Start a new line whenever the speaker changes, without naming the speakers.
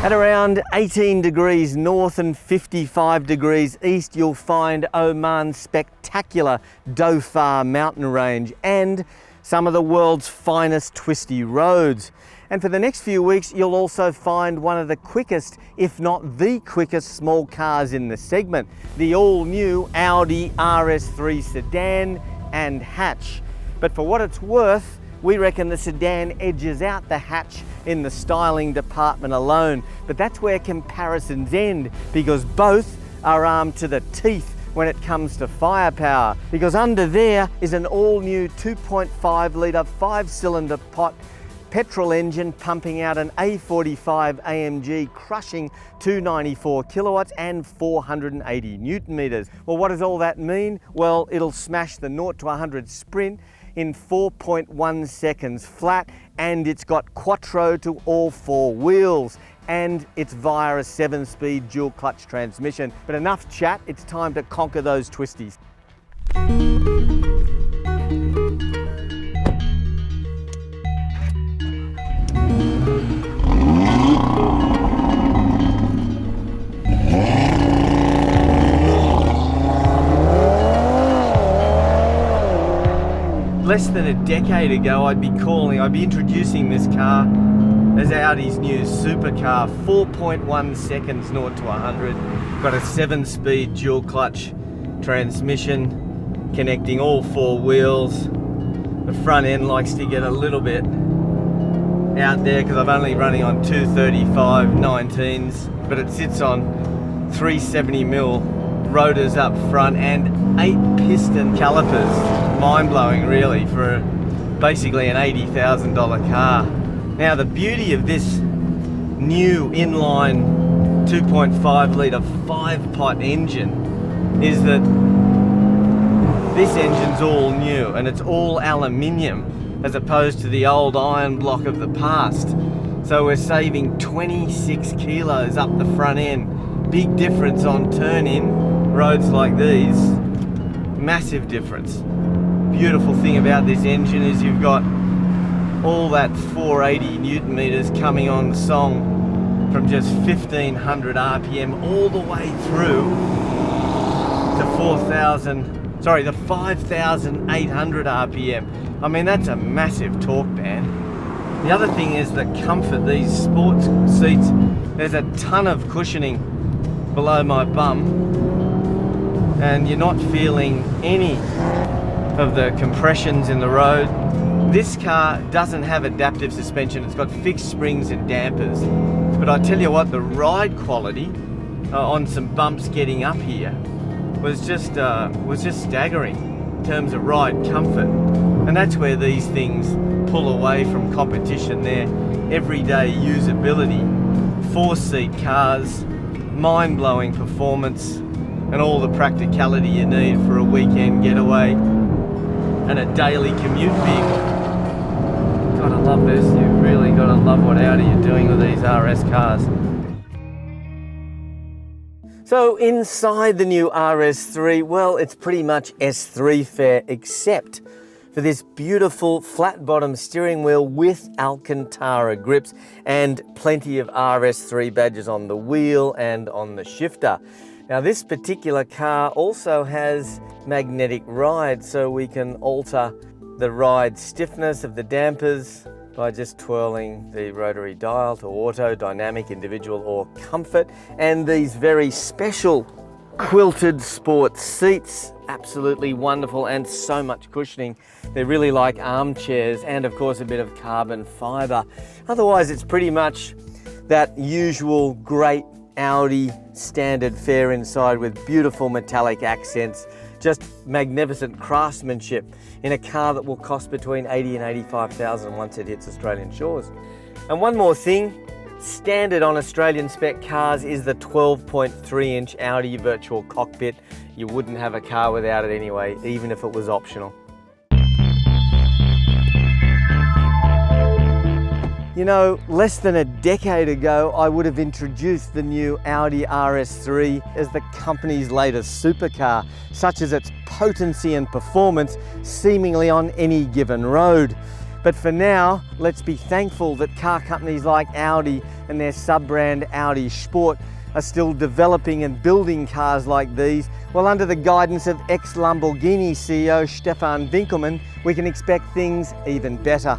At around 18 degrees north and 55 degrees east, you'll find Oman's spectacular Dhofar mountain range and some of the world's finest twisty roads. And for the next few weeks, you'll also find one of the quickest, if not the quickest, small cars in the segment, the all-new Audi RS3 sedan and hatch. But for what it's worth, we reckon the sedan edges out the hatch in the styling department alone. But that's where comparisons end, because both are armed to the teeth when it comes to firepower. Because under there is an all-new 2.5 litre 5-cylinder pot petrol engine pumping out an A45 AMG crushing 294 kilowatts and 480 newton meters. Well, what does all that mean? Well, it'll smash the 0 to 100 sprint in 4.1 seconds flat, and it's got quattro to all 4 wheels, and it's via a 7-speed dual clutch transmission. But enough chat, it's time to conquer those twisties. Less than a decade ago, I'd be introducing this car as Audi's new supercar. 4.1 seconds 0 to 100. Got a 7-speed dual clutch transmission connecting all 4 wheels. The front end likes to get a little bit out there because I'm only running on 235 19s, but it sits on 370mm rotors up front and 8 piston calipers. Mind-blowing really for basically an $80,000 car. Now the beauty of this new inline 2.5 litre 5-pot engine is that this engine's all new and it's all aluminium as opposed to the old iron block of the past. So we're saving 26 kilos up the front end. Big difference on turn-in roads like these. Massive difference. Beautiful thing about this engine is you've got all that 480 newton meters coming on the song from just 1500 RPM all the way through to the 5800 RPM. I mean, that's a massive torque band. The other thing is the comfort. These sports seats, there's a ton of cushioning below my bum and you're not feeling any of the compressions in the road. This car doesn't have adaptive suspension, it's got fixed springs and dampers. But I tell you what, the ride quality on some bumps getting up here was just staggering in terms of ride comfort. And that's where these things pull away from competition. Their everyday usability, 4-seat cars, mind-blowing performance, and all the practicality you need for a weekend getaway and a daily commute vehicle. Gotta love this. You've really gotta love what Audi are doing with these RS cars. So inside the new RS3, well, it's pretty much S3 fare, except for this beautiful flat bottom steering wheel with Alcantara grips and plenty of RS3 badges on the wheel and on the shifter. Now this particular car also has magnetic ride, so we can alter the ride stiffness of the dampers by just twirling the rotary dial to auto, dynamic, individual or comfort. And these very special quilted sport seats, absolutely wonderful, and so much cushioning. They're really like armchairs, and of course a bit of carbon fibre. Otherwise it's pretty much that usual great Audi standard fare inside with beautiful metallic accents, just magnificent craftsmanship in a car that will cost between 80 and 85,000 once it hits Australian shores. And one more thing, standard on Australian spec cars is the 12.3-inch Audi virtual cockpit. You wouldn't have a car without it anyway, even if it was optional. You know, less than a decade ago, I would have introduced the new Audi RS3 as the company's latest supercar, such as its potency and performance seemingly on any given road. But for now, let's be thankful that car companies like Audi and their sub-brand Audi Sport are still developing and building cars like these. Well, under the guidance of ex-Lamborghini CEO Stefan Winkelmann, we can expect things even better.